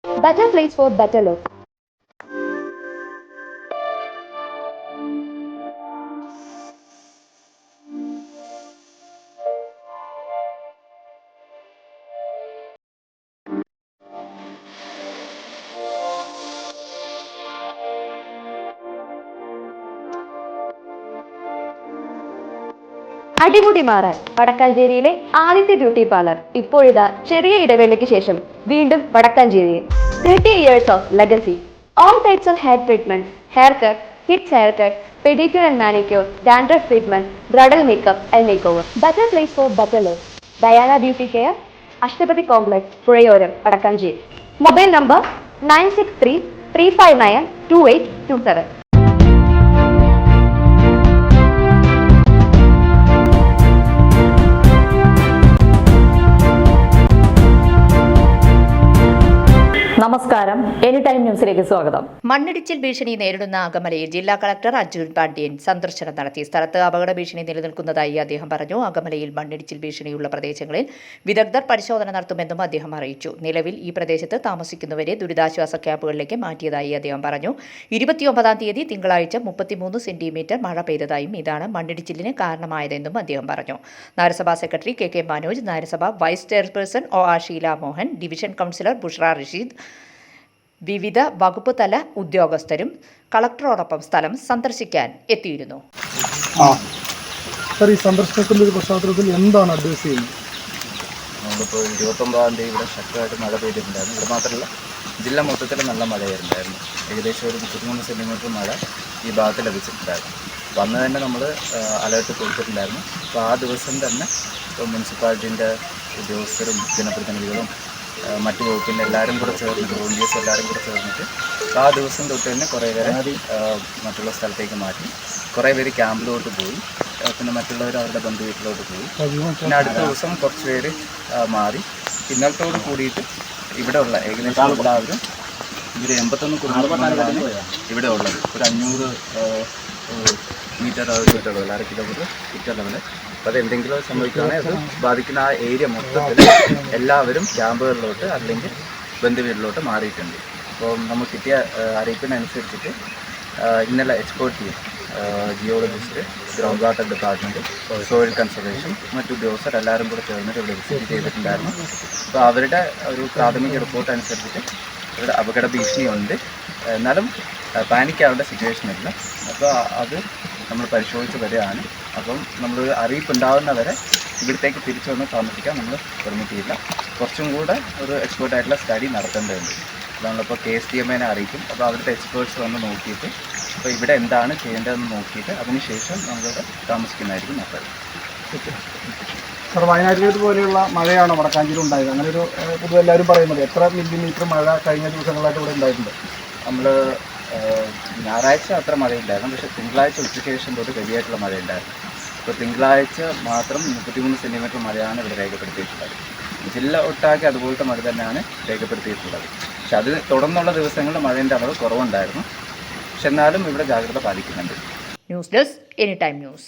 Better place for better look. അടിമുടി മാറാൻ വടക്കാഞ്ചേരിയിലെ ആദ്യത്തെ ബ്യൂട്ടി പാർലർ ഇപ്പോഴിതാ ചെറിയ ഇടവേളയ്ക്ക് ശേഷം വീണ്ടും വടക്കാഞ്ചേരിയിൽ 30 years of legacy. All types of hair treatment, haircut, kids haircut, pedicure and manicure, dandruff treatment, bridal makeup and makeover. Better place for better look. Diana Beauty Care, Ashtapati Complex, Purayoram, Vadakkanchery. Mobile number 963-359-2827. നമസ്കാരം, any time ന്യൂസിലേക്ക് സ്വാഗതം. മണ്ണിടിച്ചിൽ ഭീഷണി നേരിടുന്ന അകമലയിൽ ജില്ലാ collector Arjun Pandian സന്ദർശനം നടത്തി. സ്ഥലത്ത് അപകട ഭീഷണി നിലനിൽക്കുന്നതായി അദ്ദേഹം പറഞ്ഞു. അകമലയിൽ മണ്ണിടിച്ചിൽ ഭീഷണിയുള്ള പ്രദേശങ്ങളിൽ വിദഗ്ധർ പരിശോധന നടത്തുമെന്നും അദ്ദേഹം അറിയിച്ചു. നിലവിൽ ഈ പ്രദേശത്ത് താമസിക്കുന്നവരെ ദുരിതാശ്വാസ ക്യാമ്പുകളിലേക്ക് മാറ്റിയതായി അദ്ദേഹം പറഞ്ഞു. 29-ാം തീയതി തിങ്കളാഴ്ച 33 സെന്റിമീറ്റർ മഴ പെയ്തതായും ഇതാണ് മണ്ണിടിച്ചിലിന് കാരണമായതെന്നും അദ്ദേഹം പറഞ്ഞു. നഗരസഭാ സെക്രട്ടറി കെ മനോജ്, നഗരസഭ vice chairperson OR Sheela Mohan, division councillor Bushra Rasheed, വിവിധ വകുപ്പ് തല ഉദ്യോഗസ്ഥരും കളക്ടറോടൊപ്പം സ്ഥലം സന്ദർശിക്കാൻ എത്തിയിരുന്നു. ഈ സന്ദർശനത്തിന്റെ ഒരു പശ്ചാത്തലത്തിൽ എന്താണ് അഡ്വൈസ് ചെയ്യുന്നത്? നമ്മളിപ്പോൾ 29-ാം തീയതി ഇവിടെ ശക്തമായിട്ട് മഴ പെയ്തിട്ടുണ്ടായിരുന്നു. ഇവിടെ മാത്രമല്ല ജില്ല മൊത്തത്തിൽ നല്ല മഴയായിരുന്നായിരുന്നു. ഏകദേശം ഒരു 33 സെൻറ്റിമീറ്റർ മഴ ഈ ഭാഗത്ത് ലഭിച്ചിട്ടുണ്ടായിരുന്നു. അപ്പോൾ അന്ന് തന്നെ നമ്മൾ അലേർട്ട് കൊടുത്തിട്ടുണ്ടായിരുന്നു. അപ്പോൾ ആ ദിവസം തന്നെ മുനിസിപ്പാലിറ്റീൻ്റെ ഉദ്യോഗസ്ഥരും ജനപ്രതിനിധികളും മറ്റു വകുപ്പിൻ്റെ എല്ലാവരും കൂടെ ചേർന്നിട്ട്, വോളണ്ടിയേഴ്സ് എല്ലാവരും കൂടെ ചേർന്നിട്ട് ആ ദിവസം തൊട്ട് തന്നെ കുറേ പേരെ മറ്റുള്ള സ്ഥലത്തേക്ക് മാറ്റി. കുറേ പേര് ക്യാമ്പിലോട്ട് പോയി, പിന്നെ മറ്റുള്ളവർ അവരുടെ ബന്ധു വീട്ടിലോട്ട് പോയി. പിന്നെ അടുത്ത ദിവസം കുറച്ച് പേര് മാറി. ഇന്നലത്തോട് കൂടിയിട്ട് ഇവിടെ ഉള്ള ഏകദേശം എല്ലാവരും ഇവർ 81 കുടുംബങ്ങളാണ് ഇവിടെ ഉള്ളത്. ഒരു 500 മീറ്റർ ചുറ്റളവിൽ, 1/2 കിലോമീറ്റർ ചുറ്റളവിൽ. അപ്പോൾ അതെന്തെങ്കിലും സംഭവിക്കുകയാണെങ്കിൽ അത് ബാധിക്കുന്ന ആ ഏരിയ മൊത്തത്തിൽ എല്ലാവരും ക്യാമ്പുകളിലോട്ട് അല്ലെങ്കിൽ ബന്ധുവീട്ടിലോട്ട് മാറിയിട്ടുണ്ട്. അപ്പോൾ നമ്മൾ കിട്ടിയ അറിയിപ്പിനനുസരിച്ചിട്ട് ഇന്നലെ expert team, geologist, ground water department, soil conservation, മറ്റു ഉദ്യോഗസ്ഥർ എല്ലാവരും കൂടെ ചേർന്നിട്ട് ഇവിടെ വിസിറ്റ് ചെയ്തിട്ടുണ്ടായിരുന്നു. അപ്പോൾ അവരുടെ ഒരു പ്രാഥമിക റിപ്പോർട്ട് അനുസരിച്ചിട്ട് ഇവിടെ അപകട ഭീഷണിയുണ്ട്, എന്നാലും പാനിക്കാവേണ്ട സിറ്റുവേഷൻ ഇല്ല. അപ്പോൾ അത് നമ്മൾ പരിശോധിച്ച് വരികയാണ്. അപ്പം നമ്മൾ അറിയിപ്പ് ഉണ്ടാകുന്നവരെ ഇവിടത്തേക്ക് തിരിച്ചു വന്ന് താമസിക്കാൻ നമ്മൾ പെർമിറ്റ് ചെയ്യില്ല. കുറച്ചും കൂടെ ഒരു എക്സ്പേർട്ടായിട്ടുള്ള സ്റ്റഡി നടത്തേണ്ടതുണ്ട്. നമ്മളിപ്പോൾ KSTMനെ അറിയിക്കും. അപ്പോൾ അവിടുത്തെ എക്സ്പേർട്സ് വന്ന് നോക്കിയിട്ട് അപ്പോൾ ഇവിടെ എന്താണ് ചെയ്യേണ്ടതെന്ന് നോക്കിയിട്ട് അതിനുശേഷം നമ്മളിവിടെ താമസിക്കുന്നതായിരിക്കും നല്ലത്. സാർ, വയനാട്ടിലേത് പോലെയുള്ള മഴയാണ് വടക്കാഞ്ചേരി ഉണ്ടായത്. അങ്ങനെ ഒരു പൊതുവെ എല്ലാവരും പറയുന്നത്. എത്ര മില്ലിമീറ്റർ മഴ കഴിഞ്ഞ ദിവസങ്ങളായിട്ട് ഇവിടെ ഉണ്ടായിട്ടുണ്ട്? നമ്മൾ ഞായറാഴ്ച അത്ര മഴയില്ലായിരുന്നു, പക്ഷേ തിങ്കളാഴ്ച ഉച്ചയ്ക്ക് ശേഷം തൊട്ട് വലിയായിട്ടുള്ള മഴയുണ്ടായിരുന്നു. അപ്പോൾ തിങ്കളാഴ്ച മാത്രം 33 സെൻറ്റിമീറ്റർ മഴയാണ് ഇവിടെ രേഖപ്പെടുത്തിയിട്ടുള്ളത്. ജില്ല ഒട്ടാകെ അതുപോലത്തെ മഴ തന്നെയാണ് രേഖപ്പെടുത്തിയിട്ടുള്ളത്. പക്ഷെ അത് തുടർന്നുള്ള ദിവസങ്ങളിൽ മഴേൻ്റെ അളവ് കുറവുണ്ടായിരുന്നു. പക്ഷെ എന്നാലും ഇവിടെ ജാഗ്രത പാലിക്കുന്നുണ്ട്. News desk, any time news.